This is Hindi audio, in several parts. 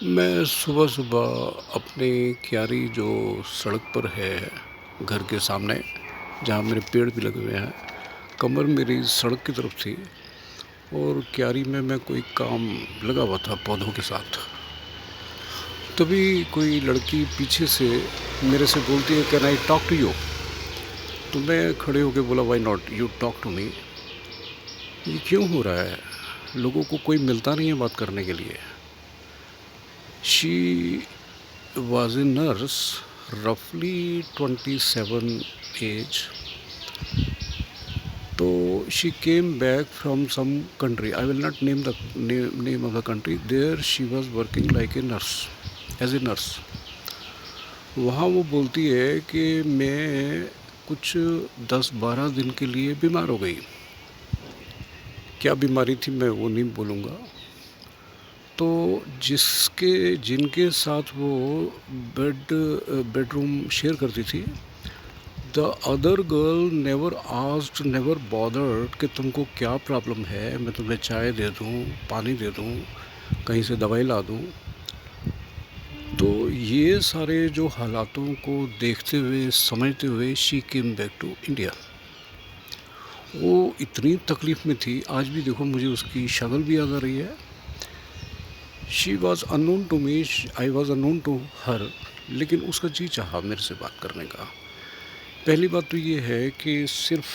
मैं सुबह-सुबह अपनी क्यारी जो सड़क पर है, घर के सामने, जहाँ मेरे पेड़ भी लगे हुए हैं, कमर मेरी सड़क की तरफ थी और क्यारी में मैं कोई काम लगा हुआ था पौधों के साथ। तभी कोई लड़की पीछे से मेरे से बोलती है, can I talk to you? तो मैं खड़े होके बोला, why not, you talk to me. ये क्यों हो रहा है? लोगों को कोई मिलता नहीं है बात करने के लिए। She was a nurse, roughly 27 age. So she came back from some country. I will not name the name of the country. There she was working like a nurse, as a nurse. वहाँ वो बोलती है कि मैं कुछ 10-12 दिन के लिए बीमार हो गई। क्या बीमारी थी मैं वो नहीं बोलूँगा। तो जिनके साथ वो बेडरूम शेयर करती थी, the other girl never asked, never bothered कि तुमको क्या प्रॉब्लम है, मैं तुम्हें चाय दे दूँ, पानी दे दूँ, कहीं से दवाई ला दूँ। तो ये सारे जो हालातों को देखते हुए, समझते हुए, she came back to India. वो इतनी तकलीफ़ में थी, आज भी देखो मुझे उसकी शक्ल भी याद आ रही है। She was unknown to me, I was unknown to her, लेकिन उसका जी चाहा मेरे से बात करने का। पहली बात तो ये है कि सिर्फ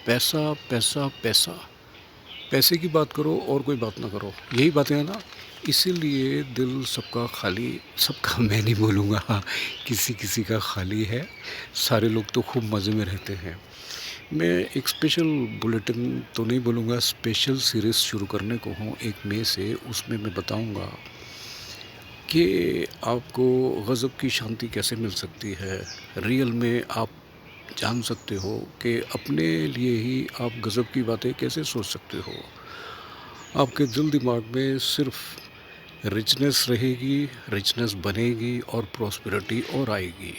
पैसा पैसा पैसा, पैसे की बात करो और कोई बात ना करो, यही बातें हैं ना। इसीलिए दिल सबका खाली, सबका मैं नहीं बोलूँगा, किसी किसी का खाली है। सारे लोग तो खूब मज़े में रहते हैं। मैं एक स्पेशल बुलेटिन तो नहीं बोलूँगा, स्पेशल सीरीज़ शुरू करने को हूँ 1 मई से। उसमें मैं बताऊँगा कि आपको गज़ब की शांति कैसे मिल सकती है। रियल में आप जान सकते हो कि अपने लिए ही आप गज़ब की बातें कैसे सोच सकते हो। आपके दिल दिमाग में सिर्फ रिचनेस रहेगी, रिचनेस बनेगी और प्रॉस्पेरिटी और आएगी।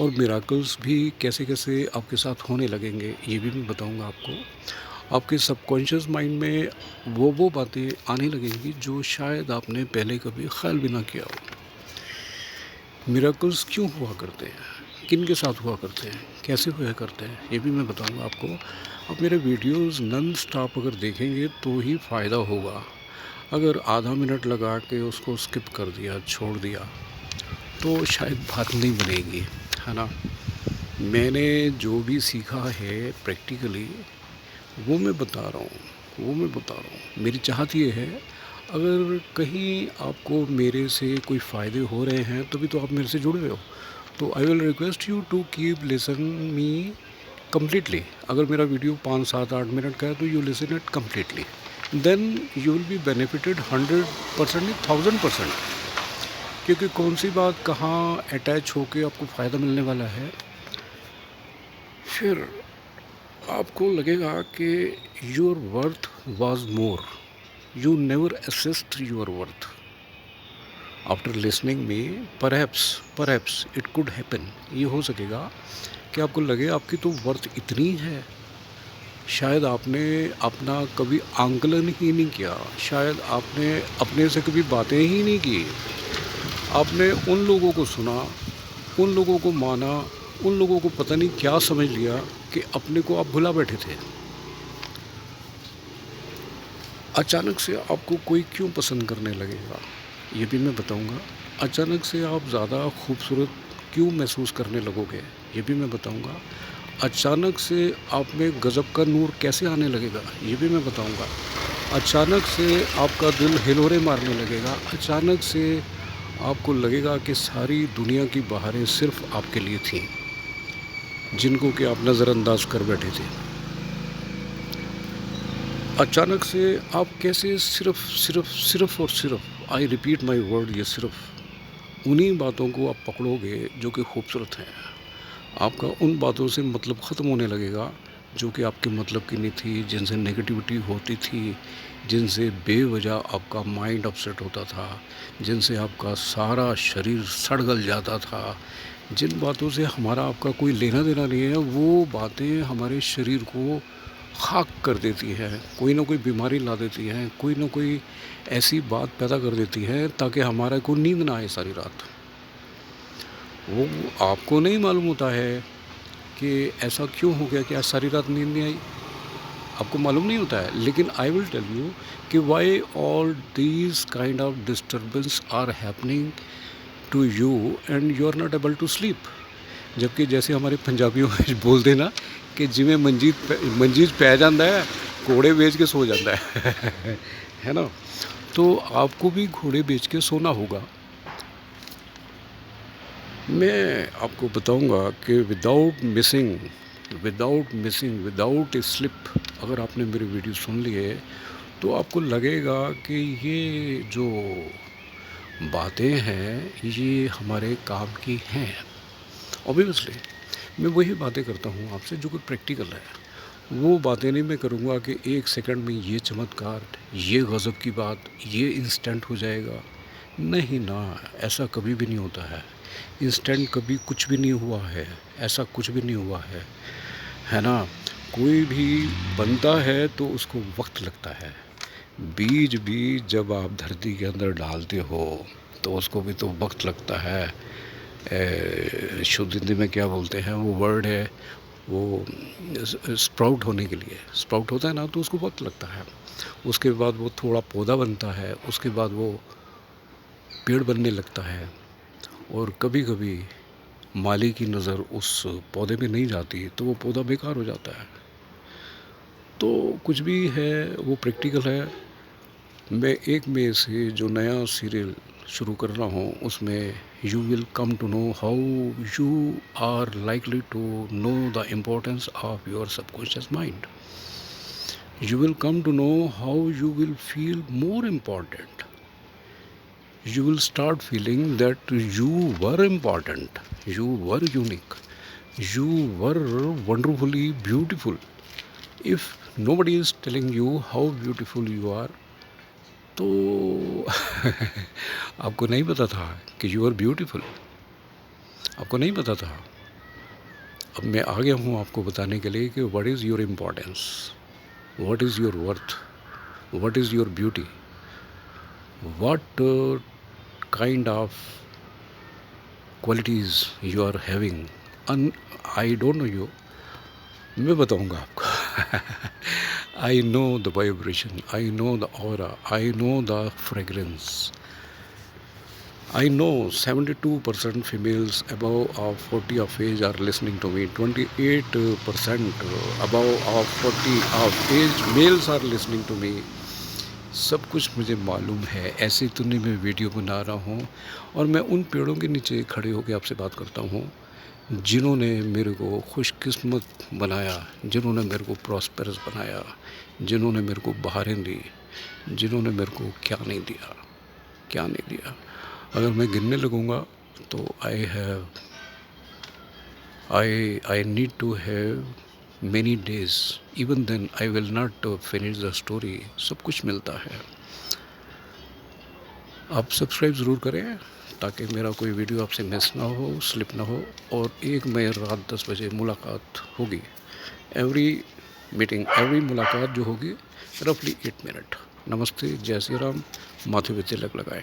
और मिराकल्स भी कैसे कैसे आपके साथ होने लगेंगे, ये भी मैं बताऊंगा आपको। आपके सबकॉन्शियस माइंड में वो बातें आने लगेंगी जो शायद आपने पहले कभी ख्याल भी ना किया हो। मिराकल्स क्यों हुआ करते हैं, किन के साथ हुआ करते हैं, कैसे हुआ करते हैं, ये भी मैं बताऊंगा आपको। आप मेरे वीडियोस नॉन स्टॉप अगर देखेंगे तो ही फ़ायदा होगा। अगर आधा मिनट लगा के उसको स्किप कर दिया, छोड़ दिया, तो शायद बात नहीं बनेगी, है ना। मैंने जो भी सीखा है प्रैक्टिकली, वो मैं बता रहा हूँ। मेरी चाहत ये है, अगर कहीं आपको मेरे से कोई फ़ायदे हो रहे हैं तभी तो आप मेरे से जुड़ रहे हो। तो I will request you to keep listen me completely. अगर मेरा वीडियो 5, 7, 8 मिनट का है तो you listen it completely, then you will be benefited 100% नहीं, 1000%। क्योंकि कौन सी बात कहाँ अटैच होके आपको फ़ायदा मिलने वाला है, फिर आपको लगेगा कि your worth was more, you never assessed your worth after listening में। परहैप्स इट कुड हैपन, ये हो सकेगा कि आपको लगे आपकी तो वर्थ इतनी है। शायद आपने अपना कभी आंकलन ही नहीं किया, शायद आपने अपने से कभी बातें ही नहीं की। आपने उन लोगों को सुना, उन लोगों को माना, उन लोगों को पता नहीं क्या समझ लिया कि अपने को आप भुला बैठे थे। अचानक से आपको कोई क्यों पसंद करने लगेगा, ये भी मैं बताऊंगा। अचानक से आप ज़्यादा खूबसूरत क्यों महसूस करने लगोगे, ये भी मैं बताऊंगा। अचानक से आप में गज़ब का नूर कैसे आने लगेगा, ये भी मैं बताऊंगा। अचानक से आपका दिल हिलोरे मारने लगेगा। अचानक से आपको लगेगा कि सारी दुनिया की बहारें सिर्फ आपके लिए थीं, जिनको कि आप नज़रअंदाज कर बैठे थे। अचानक से आप कैसे सिर्फ और सिर्फ, आई रिपीट माई वर्ड, ये सिर्फ उन्हीं बातों को आप पकड़ोगे जो कि खूबसूरत हैं। आपका उन बातों से मतलब ख़त्म होने लगेगा जो कि आपके मतलब की नहीं थी, जिनसे नेगेटिविटी होती थी, जिनसे बेवजह आपका माइंड अपसेट होता था, जिनसे आपका सारा शरीर सड़ गल जाता था। जिन बातों से हमारा आपका कोई लेना देना नहीं है, वो बातें हमारे शरीर को खाक कर देती है, कोई ना कोई बीमारी ला देती है, कोई ना कोई ऐसी बात पैदा कर देती है ताकि हमारे को नींद ना आए सारी रात। वो आपको नहीं मालूम होता है कि ऐसा क्यों हो गया कि आज सारी रात नींद नहीं आई, आपको मालूम नहीं होता है। लेकिन आई विल टेल यू कि why all these kind of disturbance are happening to you and you are not able to sleep. जबकि जैसे हमारे पंजाबियों में बोलते ना कि जिमें मंजीत पै जाता है घोड़े बेच के सो जाता है है ना। तो आपको भी घोड़े बेच के सोना होगा। मैं आपको बताऊंगा कि विदाउट ए स्लिप, अगर आपने मेरी वीडियो सुन ली है तो आपको लगेगा कि ये जो बातें हैं ये हमारे काम की हैं। ऑब्वियसली मैं वही बातें करता हूँ आपसे जो कोई प्रैक्टिकल है। वो बातें नहीं मैं करूँगा कि एक सेकंड में ये चमत्कार, ये गज़ब की बात, ये इंस्टेंट हो जाएगा। नहीं ना, ऐसा कभी भी नहीं होता है। इंस्टेंट कभी कुछ भी नहीं हुआ है, ऐसा कुछ भी नहीं हुआ है ना। कोई भी बनता है तो उसको वक्त लगता है। बीज भी जब आप धरती के अंदर डालते हो तो उसको भी तो वक्त लगता है। शुद्ध हिंदी में क्या बोलते हैं, वो वर्ड है वो स्प्राउट होने के लिए। स्प्राउट होता है ना तो उसको वक्त लगता है। उसके बाद वो थोड़ा पौधा बनता है, उसके बाद वो पेड़ बनने लगता है। और कभी कभी माली की नज़र उस पौधे में नहीं जाती तो वो पौधा बेकार हो जाता है। तो कुछ भी है वो प्रैक्टिकल है। मैं एक में से जो नया सीरियल शुरू कर रहा हूँ उसमें you will come to know how you are likely to know the importance of your subconscious mind. You will come to know how you will feel more important. You will start feeling that you were important, you were unique, you were wonderfully beautiful. If nobody is telling you how beautiful you are, तो आपको नहीं पता था कि you are beautiful, आपको नहीं पता था। अब मैं आ गया हूँ आपको बताने के लिए कि what is your importance, what is your worth, what is your beauty, what kind of qualities you are having. I don't know you, मैं बताऊंगा आपको I know the vibration, I know the aura, I know the fragrance. I know 72% females above of 40 of age are listening to me. 28% above of 40 of age males are listening to me. सब कुछ मुझे मालूम है, ऐसे तो नहीं मैं वीडियो बना रहा हूँ। और मैं उन पेड़ों के नीचे खड़े होकर आपसे बात करता हूँ जिन्होंने मेरे को खुशकिस्मत बनाया, जिन्होंने मेरे को प्रॉस्पेरस बनाया, जिन्होंने मेरे को बहारें दी, जिन्होंने मेरे को क्या नहीं दिया, क्या नहीं दिया। अगर मैं गिनने लगूँगा तो I need to have many days, even then I will not finish the story. सब कुछ मिलता है। आप सब्सक्राइब ज़रूर करें ताकि मेरा कोई वीडियो आपसे मिस ना हो, स्लिप ना हो। और एक मई रात 10 बजे मुलाकात होगी। एवरी मुलाकात जो होगी रफली 8 मिनट। नमस्ते, जय श्री राम, माथे पे तिलक लगाएं।